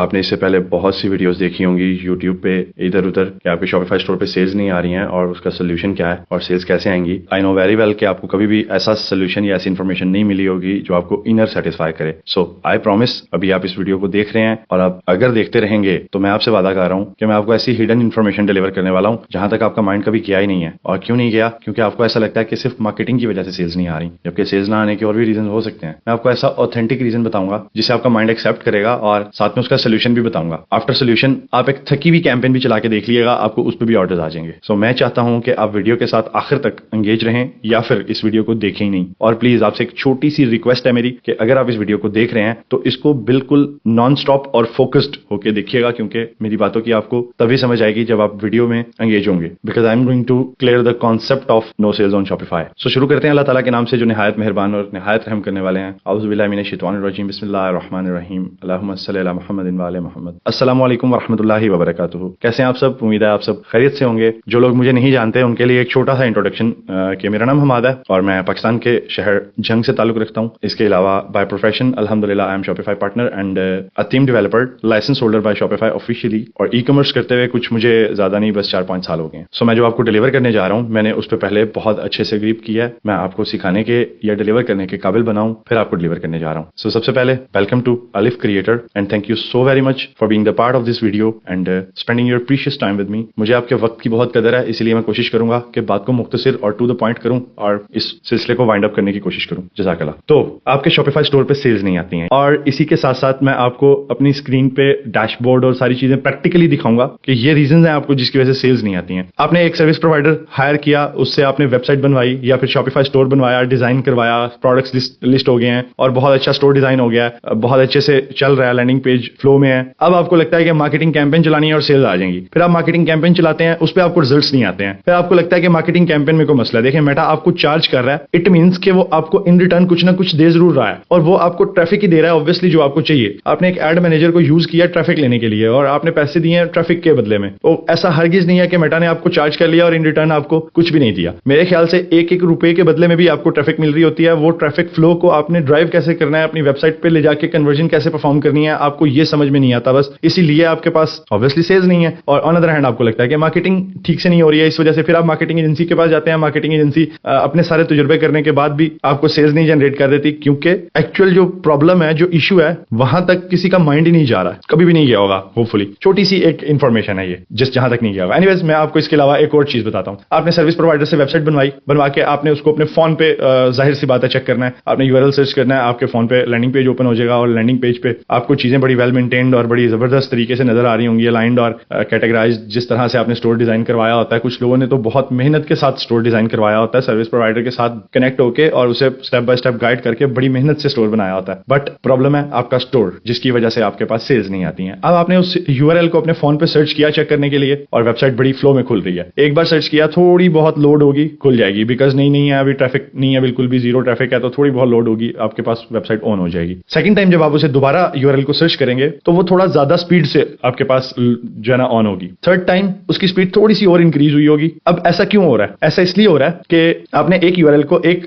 आपने इससे पहले बहुत सी वीडियोस देखी होंगी यूट्यूब पे इधर उधर कि आपके शॉपिफाई स्टोर पे सेल्स नहीं आ रही हैं और उसका सोल्यूशन क्या है और सेल्स कैसे आएंगी। आई नो वेरी वेल कि आपको कभी भी ऐसा सोल्यूशन या ऐसी इन्फॉर्मेशन नहीं मिली होगी जो आपको इनर सेटिस्फाई करे। सो आई प्रॉमिस अभी आप इस वीडियो को देख रहे हैं और आप अगर देखते रहेंगे तो मैं आपसे वादा कर रहा हूँ कि मैं आपको ऐसी हिडन इन्फॉर्मेशन डिलीवर करने वाला हूँ जहां तक आपका माइंड कभी किया ही नहीं है। और क्यों नहीं गया? क्योंकि आपको ऐसा लगता है कि सिर्फ मार्केटिंग की वजह से सेल्स नहीं आ रही, जबकि सेल्स ना आने के और भी रीजन हो सकते हैं। मैं आपको ऐसा ऑथेंटिक रीजन बताऊंगा जिसे आपका माइंड एक्सेप्ट करेगा और साथ में उसका सोल्यूशन भी बताऊंगा। आफ्टर सोल्यूशन आप एक थकी हुई कैंपेन भी चला के देख लीजिएगा, आपको उस पर भी ऑर्डर्स आ जाएंगे। सो मैं चाहता हूं कि आप वीडियो के साथ आखिर तक एंगेज रहें या फिर इस वीडियो को देखें ही नहीं। और प्लीज आपसे एक छोटी सी रिक्वेस्ट है मेरी कि अगर आप इस वीडियो को देख रहे हैं तो इसको बिल्कुल नॉन स्टॉप और फोकस्ड होकर देखिएगा, क्योंकि मेरी बातों की आपको तभी समझ आएगी जब आप वीडियो में एंगेज होंगे। Because I am going to clear the concept of no sales on Shopify. So शुरू करते हैं अल्लाह ताला के नाम से जो निहायत मेहरबान और निहायत रहम करने वाले हैं। औज़ु बिल्लाहि मिनश शैतानिर रजीम, बिस्मिल्लाहिर रहमानिर रहीम, अल्लाहुम्मा सल्लि अला मुहम्मदिन व आले मुहम्मद। अस्सलामु अलैकुम व रहमतुल्लाहि व बरकातुहू। कैसे हैं आप सब? उम्मीद है आप सब खैरियत से होंगे। जो लोग मुझे नहीं जानते उनके लिए एक छोटा सा इंट्रोडक्शन कि मेरा नाम हमाद है और मैं पाकिस्तान के शहर जंग से ताल्लुक रखता हूँ। इसके अलावा बाय प्रोफेशन अल्हम्दुलिल्लाह I am Shopify partner and a theme developer, licence holder by Shopify officially, और ई कॉमर्स करते हुए कुछ मुझे ज्यादा नहीं बस 4-5 साल हो गए हैं। सो मैं जो आपको डिलीवर करने जा रहा हूँ मैंने उस पर पहले बहुत अच्छे से ग्रिप किया है। मैं आपको सिखाने के या डिलीवर करने के काबिल बनाऊं फिर आपको डिलीवर करने जा रहा हूँ। सो सबसे पहले वेलकम टू अलिफ creator and thank you so very much for being the part of this video and spending your precious time with me. मुझे आपके वक्त की बहुत कदर है, इसलिए मैं कोशिश करूंगा कि बात को मुख्तसर और टू द पॉइंट करूं और इस सिलसिले को वाइंड अप करने की कोशिश करूं। जज़ाकल्लाह। तो आपके शॉपिफाई स्टोर पे सेल्स नहीं आती हैं और इसी के साथ साथ मैं आपको अपनी स्क्रीन पे डैशबोर्ड और सारी चीजें प्रैक्टिकली दिखाऊंगा कि ये रीजन है आपको जिसकी वजह से सेल्स नहीं आती हैं। आपने एक सर्विस प्रोवाइडर हायर किया, उससे आपने वेबसाइट बनवाई या फिर शॉपिफाई स्टोर बनवाया, डिजाइन करवाया, प्रोडक्ट्स लिस्ट हो गए हैं और बहुत अच्छा स्टोर डिजाइन हो गया है, बहुत अच्छे से चल रहा है, लैंडिंग पेज फ्लो में है। अब आपको लगता है कि मार्केटिंग कैंपेन चलानी है और सेल्स आ जाएंगी। फिर आप मार्केटिंग कैंपेन चलाते हैं, उस पर आपको रिजल्ट्स नहीं आते हैं। फिर आपको लगता है कि मार्केटिंग कैंपेन में कोई मसला है। देखिए मेटा आपको चार्ज कर रहा है, इट मींस कि वो आपको इन रिटर्न कुछ ना कुछ दे जरूर रहा है और वो आपको ट्रैफिक ही दे रहा है ऑब्वियसली जो आपको चाहिए। आपने एक एड मैनेजर को यूज किया ट्रैफिक लेने के लिए और आपने पैसे दिए हैं ट्रैफिक के बदले में। तो ऐसा हरगिज नहीं है कि मेटा ने आपको चार्ज कर लिया और इन रिटर्न आपको कुछ भी नहीं दिया। मेरे ख्याल से एक एक रुपए के बदले में भी आपको ट्रैफिक मिल रही होती है। वो ट्रैफिक फ्लो को आपने ड्राइव कैसे करना है, अपनी वेबसाइट पे ले जाके कन्वर्जन कैसे परफॉर्म करनी है, आपको ये समझ में नहीं आता। बस इसीलिए आपके पास ऑब्वियसली सेल्स नहीं है। और ऑन अदर हैंड आपको लगता है कि मार्केटिंग ठीक से नहीं हो रही है, इस वजह से फिर आप मार्केटिंग एजेंसी के पास जाते हैं। मार्केटिंग एजेंसी अपने सारे तजुर्बे करने के बाद भी आपको सेल्स नहीं जनरेट कर देती, क्योंकि एक्चुअल जो प्रॉब्लम है, जो इशू है, वहां तक किसी का माइंड ही नहीं जा रहा है, कभी भी नहीं गया होगा। होपफुली छोटी सी एक इंफॉर्मेशन है ये, जिस जहां तक नहीं गया होगा। एनीवेज मैं आपको इसके अलावा एक और चीज बताता हूं। आपने सर्विस प्रोवाइडर से वेबसाइट बनवा के आपने उसको अपने फोन पे, जाहिर सी बात है, चेक करना है। आपने यूआरएल सर्च करना है, आपके फोन पे लैंडिंग पेज ओपन हो जाएगा और लैंडिंग पेज पे आपको चीजें बड़ी वेल मेंटेन्ड और बड़ी जबरदस्त तरीके से नजर आ रही होंगी, अलाइंड और कैटेगराइज्ड, जिस तरह से आपने स्टोर डिजाइन करवाया होता है। कुछ लोगों ने तो बहुत मेहनत के साथ स्टोर डिजाइन करवाया होता है, सर्विस प्रोवाइडर के साथ कनेक्ट होकर और उसे स्टेप बाय स्टेप गाइड करके बड़ी मेहनत से स्टोर बनाया होता है। बट प्रॉब्लम है आपका स्टोर, जिसकी वजह से आपके पास सेल्स नहीं आती हैं। अब आपने उस यूआरएल को अपने फोन पे सर्च किया चेक करने के लिए और वेबसाइट बड़ी फ्लो में खुल रही है। एक बार सर्च किया, थोड़ी बहुत लोड होगी, खुल जाएगी, बिकॉज नहीं है अभी ट्रैफिक नहीं है, बिल्कुल भी जीरो ट्रैफिक है, तो थोड़ी बहुत लोड होगी, आपके पास वेबसाइट ऑन हो जाएगी। सेकंड टाइम जब आप उसे दोबारा यूआरएल को सर्च करेंगे तो वो थोड़ा ज्यादा स्पीड से आपके पास जो है ना ऑन होगी। थर्ड टाइम उसकी स्पीड थोड़ी सी और इंक्रीज हुई होगी। अब ऐसा क्यों हो रहा है? ऐसा इसलिए हो रहा है कि आपने एक यूआरएल को एक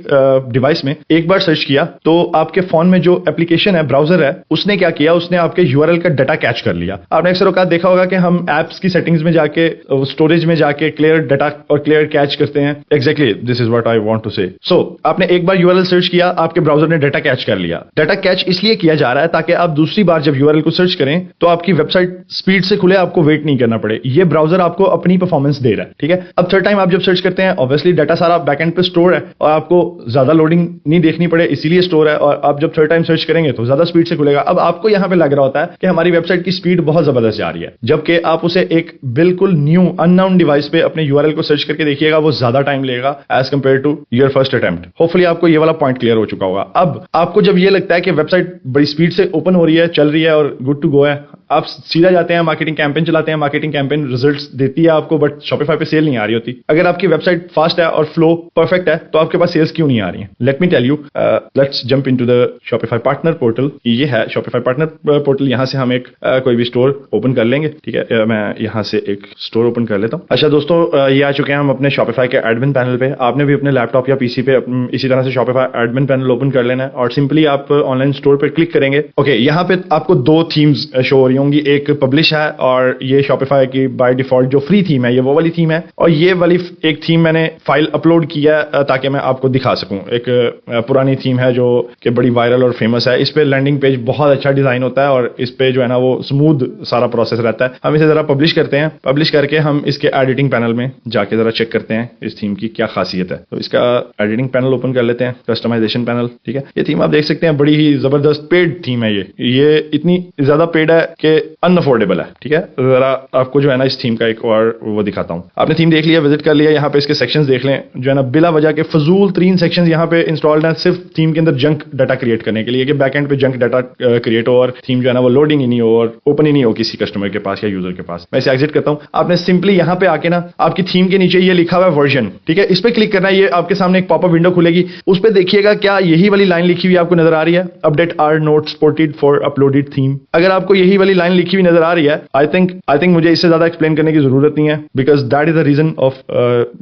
डिवाइस में एक बार सर्च किया तो आपके फोन में जो एप्लीकेशन है, ब्राउजर है, उसने क्या किया, उसने आपके यूआरएल का डाटा कैच कर लिया। आपने अक्सर औकात देखा होगा कि हम एप्स की सेटिंग्स में जाके, स्टोरेज में जाके क्लियर डाटा और क्लियर कैच करते हैं। Exactly this is what I want to say. So आपने एक बार यूआरएल सर्च किया, आपके ब्राउजर ने डाटा कैच कर लिया। डाटा कैच इसलिए किया जा रहा है ताकि आप दूसरी बार जब यूआरएल को सर्च करें तो आपकी वेबसाइट स्पीड से खुले, आपको वेट नहीं करना पड़े। ये ब्राउजर आपको अपनी परफॉर्मेंस दे रहा है, ठीक है। अब थर्ड टाइम आप जब सर्च करते हैं, ऑब्वियसली डाटा सारा बैकएंड पे स्टोर है और आपको ज्यादा लोडिंग नहीं देखनी पड़े, इसीलिए स्टोर है। और आप जब थर्ड टाइम सर्च करेंगे तो ज्यादा स्पीड से खुलेगा। अब आपको यहां पे लग रहा होता है कि हमारी वेबसाइट की स्पीड बहुत जबरदस्त जा रही है, जबकि आप उसे एक बिल्कुल न्यू अननोन डिवाइस पे अपने यूआरएल को सर्च करके देखिएगा, वो ज्यादा टाइम लेगा as compared to your first attempt. Hopefully आपको ये वाला पॉइंट क्लियर हो चुका होगा। अब आपको जब ये लगता है कि वेबसाइट बड़ी स्पीड से ओपन हो रही है, चल रही है और गुड टू गो है, आप सीधा जाते हैं, मार्केटिंग कैंपेन चलाते हैं। मार्केटिंग कैंपेन रिजल्ट्स देती है आपको, बट शॉपिफाई पे सेल नहीं आ रही होती। अगर आपकी वेबसाइट फास्ट है और फ्लो परफेक्ट है तो आपके पास सेल्स क्यों नहीं आ रही है? Let me tell you. Let's jump into the Shopify partner portal. ये है शॉपिफाई पार्टनर पोर्टल। यहां से हम एक कोई भी स्टोर ओपन कर लेंगे, ठीक है। मैं यहां से एक स्टोर ओपन कर लेता हूं। अच्छा दोस्तों, ये आ चुके हैं हम अपने शॉपिफाई के एडमिन पैनल पे। आपने भी अपने लैपटॉप या पीसी पे इसी तरह से शॉपिफाई एडमिन पैनल ओपन कर लेना है और सिंपली आप ऑनलाइन स्टोर पे क्लिक करेंगे। ओके, यहाँ पे आपको दो थीम्स शो हो रही होंगी, एक पब्लिश है और ये शॉपिफाई की बाय डिफॉल्ट जो फ्री थीम है ये वो वाली थीम है, और ये वाली एक थीम मैंने फाइल अपलोड किया ताकि मैं आपको दिखा सकूं। एक पुरानी थीम है जो कि बड़ी वायरल और फेमस है। इस पे लैंडिंग पेज बहुत अच्छा डिजाइन होता है और इस पे जो है ना वो स्मूथ सारा प्रोसेस रहता है। हम इसे जरा पब्लिश करते हैं, पब्लिश करके हम इसके एडिटिंग पैनल में जाके जरा चेक करते हैं इस थीम की क्या खासियत है। तो इसका एडिटिंग पैनल ओपन कर लेते हैं, कस्टमाइजेशन पैनल, ठीक है। ये थीम आप देख सकते हैं, बड़ी ही जबरदस्त पेड थीम है ये इतनी ज्यादा पेड है कि अनअफोर्डेबल है, ठीक है। जरा आपको जो है ना इस थीम का एक और वो दिखाता हूँ। आपने थीम देख लिया, विजिट कर लिया, यहाँ पे इसके सेक्शंस देख लें, जो है ना बिला वजह के फजूल 3 सेक्शंस यहाँ पे इंस्टॉल्ड हैं सिर्फ थीम के अंदर जंक डाटा क्रिएट करने के लिए, कि बैक एंड पे जंक डाटा क्रिएट हो और थीम जो है ना वो लोडिंग ही नहीं हो और ओपन ही नहीं हो किसी कस्टमर के पास या यूजर के पास। मैं इसे एग्जिट करता हूँ। आपने सिंपली यहाँ पे आके ना आपकी थीम के नीचे ये लिखा हुआ है वर्जन, ठीक है, इस पे क्लिक करना है। ये आपके सामने एक पॉपअप विंडो खुलेगी, उस पे देखिएगा क्या यही वाली लाइन लिखी हुई आपको नजर आ रही है, update are not supported for uploaded theme. अगर आपको यही वाली लाइन लिखी हुई नजर आ रही है, आई थिंक मुझे इससे ज्यादा एक्सप्लेन करने की जरूरत नहीं है, because that is the reason of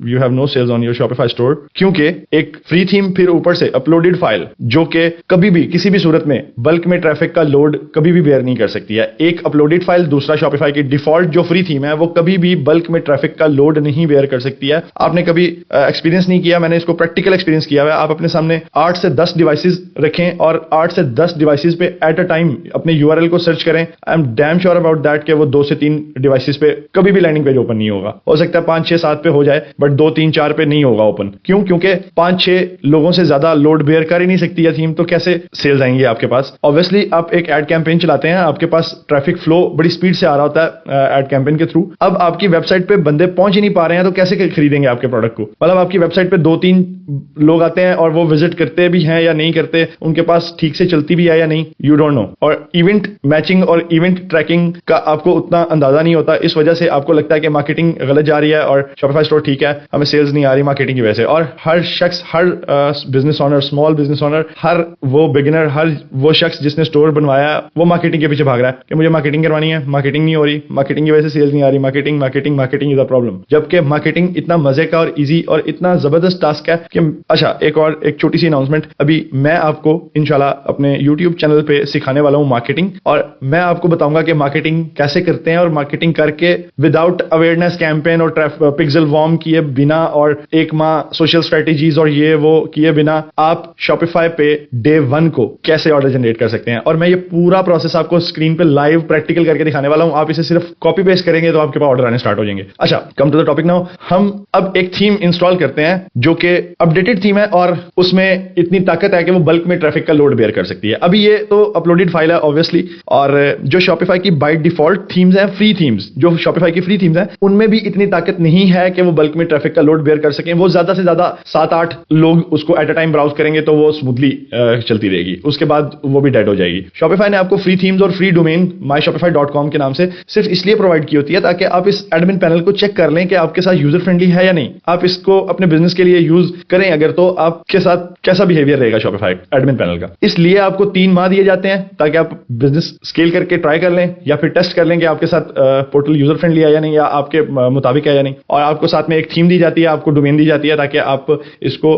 you have no sales on your Shopify store. क्योंकि एक फ्री थीम फिर ऊपर से अपलोडेड फाइल जो कि कभी भी किसी भी सूरत में बल्क में ट्रैफिक का लोड कभी भी बेयर नहीं कर सकती है। एक अपलोडेड फाइल दूसरा शॉपिफाई की डिफॉल्ट जो फ्री थीम है वो कभी भी बल्क में ट्रैफिक का लोड नहीं बेयर कर सकती है। आपने कभी एक्सपीरियंस नहीं किया, मैंने इसको प्रैक्टिकल एक्सपीरियंस किया है। आप अपने सामने 8 से 10 डिवाइसेस रखें और 8 से 10 डिवाइसेस पे एट अ टाइम अपने यूआरएल को सर्च करें। I am damn sure about that कि वो 2 से 3 डिवाइसेस पे कभी भी लैंडिंग पेज ओपन नहीं होगा। हो सकता है 5, 6, 7 पे हो जाए, बट 2, 3, 4 पे नहीं होगा ओपन। क्यों? क्योंकि 5, 6 लोगों से ज्यादा लोड बेयर कर ही नहीं सकती है थीम, तो कैसे सेल्स आएंगे आपके पास। ऑब्वियसली आप एक एड कैंपेन चलाते हैं, आपके पास ट्रैफिक फ्लो बड़ी स्पीड से आ रहा होता है एड कैंपेन के थ्रू। अब आपकी वेबसाइट पे बंदे पहुंच ही नहीं पा रहे हैं, तो कैसे खरीदेंगे आपके प्रोडक्ट को। मतलब आपकी वेबसाइट पे 2-3 लोग आते हैं और वो विजिट करते भी हैं या नहीं करते, उनके पास ठीक से चलती भी है या नहीं, यू डोंट नो। और इवेंट मैचिंग और इवेंट ट्रैकिंग का आपको उतना अंदाजा नहीं होता, इस वजह से आपको लगता है कि मार्केटिंग गलत जा रही है और शॉपिफाई स्टोर ठीक है, हमें सेल्स नहीं आ रही मार्केटिंग की वजह से। और हर शख्स, हर business owner, small business owner, हर वो बिगिनर, हर वो शख्स जिसने स्टोर बनवाया, वो मार्केटिंग के पीछे भाग रहा है कि मुझे मार्केटिंग करवानी है, मार्केटिंग नहीं हो रही, मार्केटिंग की वजह से सेल्स नहीं आ रही, मार्केटिंग इज अ प्रॉब्लम। जबकि मार्केटिंग इतना मजे का और इजी और इतना जबरदस्त टास्क है कि अच्छा, एक छोटी सी अनाउंसमेंट, अभी मैं आपको इंशाल्लाह अपने YouTube चैनल पे सिखाने वाला हूं मार्केटिंग, और मैं आपको बताऊंगा कि मार्केटिंग कैसे करते हैं, और मार्केटिंग करके विदाउट अवेयरनेस कैंपेन और पिक्सल वॉर्म किए बिना और 1 माह सोशल स्ट्रेटेजीज और ये वो किए बिना आप शॉपिफाई पे डे 1 को कैसे ऑर्डर जनरेट कर सकते हैं। और मैं ये पूरा प्रोसेस आपको स्क्रीन पे लाइव प्रैक्टिकल करके दिखाने वाला हूं। आप इसे सिर्फ कॉपी पेस्ट करेंगे तो आपके पास ऑर्डर आने स्टार्ट हो जाएंगे। अच्छा, come to the topic now. हम अब एक थीम इंस्टॉल करते हैं जो कि अपडेटेड थीम है और उसमें इतनी ताकत है कि वो बल्क में ट्रैफिक का लोड बेयर कर सकती है। अभी ये तो अपलोडेड फाइल है ऑब्वियसली, और जो शॉपिफाई की बाय डिफॉल्ट थीम्स हैं, फ्री थीम्स, जो शॉपिफाई की फ्री थीम्स हैं, उनमें भी इतनी ताकत नहीं है कि वो बल्क में ट्रैफिक का लोड बेयर कर सकें। वो ज्यादा से ज्यादा 7-8 लोग उसको एट अ टाइम ब्राउज करेंगे तो वो स्मूथली चलती रहेगी, उसके बाद वो भी डेड हो जाएगी। शॉपिफाई ने आपको फ्री थीम्स और फ्री डोमेन myshopify.com के नाम से सिर्फ इसलिए प्रोवाइड की होती है ताकि आप इस एडमिन पैनल को चेक कर लें कि आपके साथ यूजर फ्रेंडली है या नहीं। आप इसको अपने बिजनेस के लिए यूज करें अगर, तो आपके साथ कैसा बिहेवियर रहेगा शॉपिफाई एडमिन पैनल का। इसलिए आपको 3 माह दिए जाते हैं ताकि आप बिजनेस स्केल करके ट्राई कर लें या फिर टेस्ट कर लें कि आपके साथ पोर्टल यूजर फ्रेंडली है या नहीं, या आपके मुताबिक है या नहीं। और आपको साथ में एक थीम दी जाती है, आपको डोमेन दी जाती है ताकि आप इसको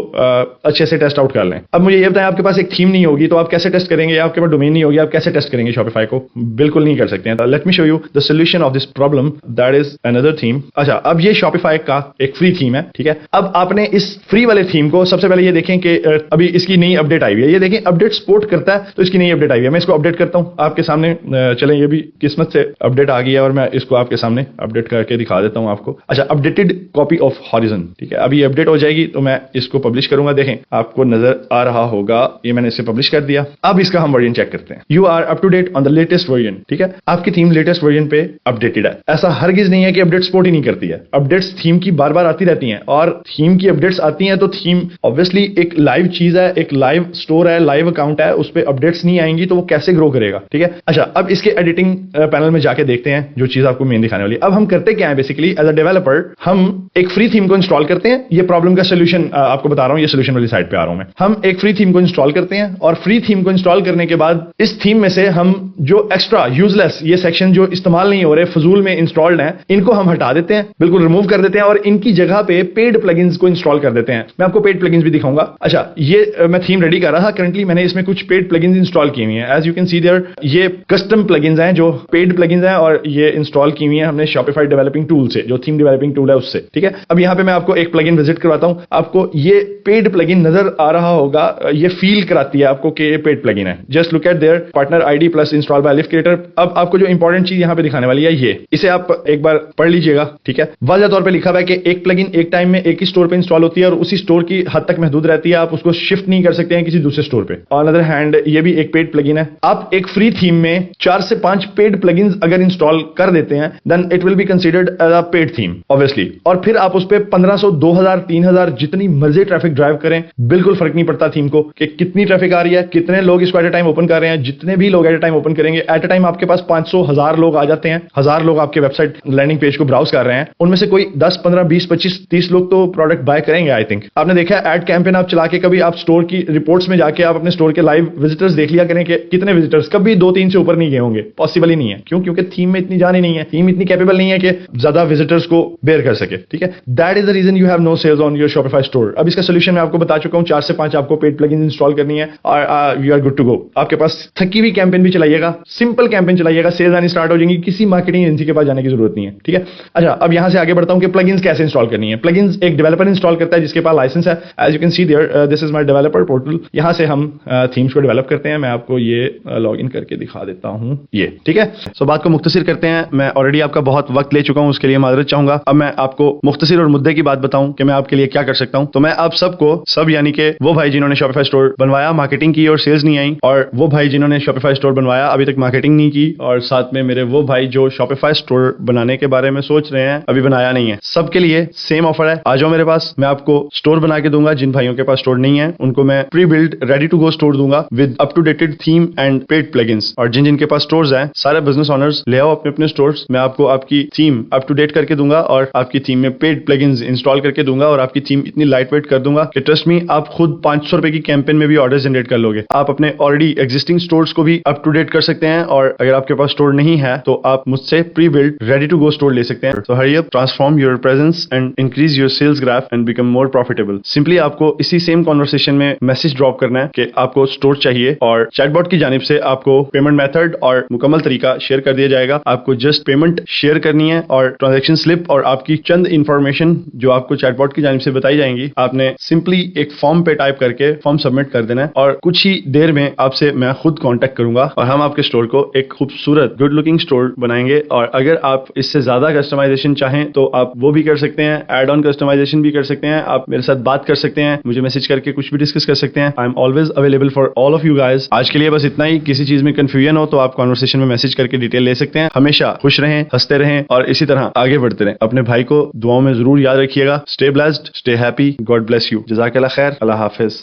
अच्छे से टेस्ट आउट कर लें। अब मुझे ये बताएं, आपके पास एक थीम नहीं होगी तो आप कैसे टेस्ट करेंगे, या आपके पास डोमेन नहीं होगी, आप कैसे टेस्ट करेंगे शॉपिफाई को? बिल्कुल नहीं कर सकते हैं। Let me show you the solution of this problem, that is another theme. अच्छा, अब ये शॉपिफाई का एक फ्री थीम है, ठीक है। अब आपने इस फ्री वाले थीम को सबसे पहले ये देखें कि अभी इसकी नई अपडेट आई हुई है। ये देखें, अपडेट सपोर्ट करता है तो इसकी नई अपडेट आई हुई है। मैं इसको अपडेट करता हूं आपके सामने। चलें, ये भी किस्मत से अपडेट आ गई है और मैं इसको आपके सामने अपडेट करके दिखा देता हूं आपको। अच्छा, अपडेटेड कॉपी ऑफ हॉरिजन, ठीक है। अभी ये अपडेट हो जाएगी तो मैं इसको पब्लिश करूंगा। देखें, आपको नजर आ रहा होगा, ये मैंने इसे पब्लिश कर दिया। अब इसका हम वर्जन चेक करते हैं। You are up to date on the latest version, ठीक है। आपकी थीम लेटेस्ट वर्जन पे अपडेटेड है। ऐसा हरगिज नहीं है कि अपडेट सपोर्ट ही नहीं करती है। अपडेट्स थीम की बार बार आती रहती हैं, और थीम की अपडेट्स आती हैं तो थीम ऑब्वियसली एक लाइव चीज है, एक लाइव स्टोर है, लाइव अकाउंट है, उस पर अपडेट्स नहीं आएंगी तो वो कैसे ग्रो करेगा, ठीक है। अच्छा, अब इसके एडिटिंग पैनल में जाके देखते हैं जो चीज आपको मेन दिखाने वाली। अब हम करते क्या है, बेसिकली एज अ डेवलपर हम एक फ्री थीम को इंस्टॉल करते हैं। ये प्रॉब्लम का सोल्यूशन आपको बता रहा हूं, ये सोल्यूशन वाली साइड पे आ रहा हूं मैं। हम एक फ्री थीम को इंस्टॉल करते हैं, और फ्री थीम को इंस्टॉल करने के बाद इस थीम में से हम जो एक्स्ट्रा यूजलेस ये सेक्शन जो इस्तेमाल नहीं हो रहे, फजूल में इंस्टॉल्ड हैं, इनको हम हटा देते हैं, बिल्कुल रिमूव कर देते हैं, और इनकी जगह पे पेड प्लगइन्स को इंस्टॉल कर देते हैं। मैं आपको पेड प्लगइन्स भी दिखाऊंगा। अच्छा, ये मैं थीम रेडी कर रहा था, करंटली मैंने इसमें कुछ पेड प्लगइन्स इंस्टॉल किए हुए हैं। As you can see there, ये कस्टम प्लगइन प्लगइन्स हैं जो पेड प्लगइन्स हैं और ये इंस्टॉल की हुई है हमने Shopify डेवलपिंग टूल से, जो थीम डेवलपिंग टूल है उससे, ठीक है। अब यहाँ पे मैं आपको एक प्लगइन विजिट करवाता हूँ, आपको ये पेड प्लगइन नजर आ रहा होगा, ये फील कराती है आपको कि ये पेड प्लगइन है। Just look at their partner ID plus install by lift creator. अब आपको जो इंपॉर्टेंट चीज यहाँ पे दिखाने वाली है ये, इसे आप एक बार पढ़ लीजिएगा, ठीक है। वाज़ेह तौर पे लिखा हुआ है कि एक प्लगइन एक टाइम में एक ही स्टोर पे इंस्टॉल होती है और उसी स्टोर की हद तक महदूद रहती है, आप उसको शिफ्ट नहीं कर सकते हैं किसी दूसरे स्टोर पे। ऑन अदर हैंड ये भी एक पेड प्लगइन है। आप एक फ्री थीम में 4 से 5 पेड प्लगइन्स अगर इंस्टॉल कर देते हैं then it will be considered as a paid theme obviously, और फिर आप उस पे 1500, 2000, 3000 जितनी मर्जी ट्रैफिक ड्राइव करें, बिल्कुल फर्क नहीं पड़ता थीम को कि कितनी ट्रैफिक आ रही है, कितने लोग इसको एट अ टाइम ओपन कर रहे हैं। जितने भी लोग एट अ टाइम ओपन करेंगे, एट अ टाइम आपके पास 500, 1000 लोग आ जाते हैं, 1000 लोग आपके वेबसाइट लैंडिंग पेज को ब्राउज कर रहे हैं, उनमें से कोई 10, 15, 20, 25, 30 लोग तो प्रोडक्ट बाय करेंगे। आई थिंक आपने देखा है एड कैंपेन आप चला के कभी आप स्टोर की रिपोर्ट्स में जाके आप अपने स्टोर के लाइव विजिटर्स देख लिया करें कि कितने विजिटर्स, कभी 2-3 से ऊपर नहीं गए होंगे, पॉसिबल ही नहीं है। क्यों? क्योंकि थीम में इतनी जान ही नहीं है, थीम इतनी कैपेबल नहीं है कि ज्यादा विजिटर्स को बेयर कर सके, ठीक है। That is the reason you have no sales on your Shopify store. अब इसका सोल्यूशन मैं आपको बता चुका हूं, 4 से 5 आपको पेड प्लगइन इंस्टॉल करनी है और you are good to go. आपके पास थकी हुई कैंपेन भी चलाइएगा, सिंपल कैंपेन चलाइएगा, सेल्स आनी स्टार्ट हो जाएंगी, किसी मार्केटिंग एजेंसी के पास जाने की जरूरत नहीं है, ठीक है। अच्छा, अब यहां से आगे बढ़ता हूं कि प्लगइन्स कैसे इंस्टॉल करनी है। प्लगइन्स एक डेवलपर इंस्टॉल करता है जिसके पास लाइसेंस है। As you can see there this is my developer portal. यहां से हम थीम्स को डेवलप करते हैं। मैं आपको ये लॉग इन करके दिखा देता हूं, ये ठीक है। सो बात को मुख्तसर करते हैं, मैं ऑलरेडी आपका बहुत वक्त ले चुका हूं, उसके लिए माजरत चाहूंगा। अब मैं आपको मुख्तसर और मुद्दे की बात बताऊं कि मैं आपके लिए क्या कर सकता हूं। तो मैं आप सबको, सब यानी कि वो भाई जिन्होंने Shopify स्टोर बनवाया, मार्केटिंग की और सेल्स नहीं आई, और वो भाई जिन्होंने Shopify स्टोर बनवाया अभी तक मार्केटिंग नहीं की, और साथ में मेरे वो भाई जो Shopify स्टोर बनाने के बारे में सोच रहे हैं अभी बनाया नहीं है, सबके लिए सेम ऑफर है। आ जाओ मेरे पास, मैं आपको स्टोर बना के दूंगा। जिन भाइयों के पास स्टोर नहीं है उनको मैं pre build ready to go store दूंगा with up to dated theme and paid plugins. और जिन जिनके पास स्टोर्स हैं, सारे बिजनेस ओनर्स ले आओ अपने अपने स्टोर्स, मैं आपको आपकी थीम अप टू डेट करके दूंगा और आपकी थीम में पेड प्लगइन्स इंस्टॉल करके दूंगा, और आपकी थीम इतनी लाइट वेट कर दूंगा कि ट्रस्ट मी आप खुद 500 रुपए की कैंपेन में भी ऑर्डर जनरेट कर लोगे। आप अपने ऑलरेडी एग्जिस्टिंग स्टोर्स को भी अप टू डेट कर सकते हैं, और अगर आपके पास स्टोर नहीं है तो आप मुझसे pre build ready to go store ले सकते हैं। So hurry up, transform your presence and increase your sales graph and become more profitable. Simply आपको इसी सेम कॉन्वर्सेशन में मैसेज ड्रॉप करना है कि आपको स्टोर चाहिए, और चैटबॉट की जानिब से आपको पेमेंट मेथड और मुकम्मल तरीका शेयर कर दिया जाएगा। आपको जस्ट पेमेंट शेयर करनी है और ट्रांजैक्शन स्लिप और आपकी चंद इंफॉर्मेशन जो आपको चैटबॉट की जानिब से बताई जाएंगी, आपने सिंपली एक फॉर्म पे टाइप करके फॉर्म सबमिट कर देना है, और कुछ ही देर में आपसे मैं खुद कांटेक्ट करूंगा और हम आपके स्टोर को एक खूबसूरत गुड लुकिंग स्टोर बनाएंगे। और अगर आप इससे ज्यादा कस्टमाइजेशन चाहें तो आप वो भी कर सकते हैं, एड ऑन कस्टमाइजेशन भी कर सकते हैं, आप मेरे साथ बात कर सकते हैं, मुझे मैसेज करके कुछ भी डिस्कस कर सकते हैं। I am always available for all of you guys. आज के लिए बस इतना ही। किसी चीज में कंफ्यूजन हो तो आप कॉन्वर्सेशन में मैसेज करके डिटेल ले सकते हैं। हमेशा खुश रहें, हंसते रहें और इसी तरह आगे बढ़ते रहें। अपने भाई को दुआओं में जरूर याद रखिएगा। Stay blessed, stay happy, God bless you. जज़ाकल्लाह खैर, अल्लाह हाफिज।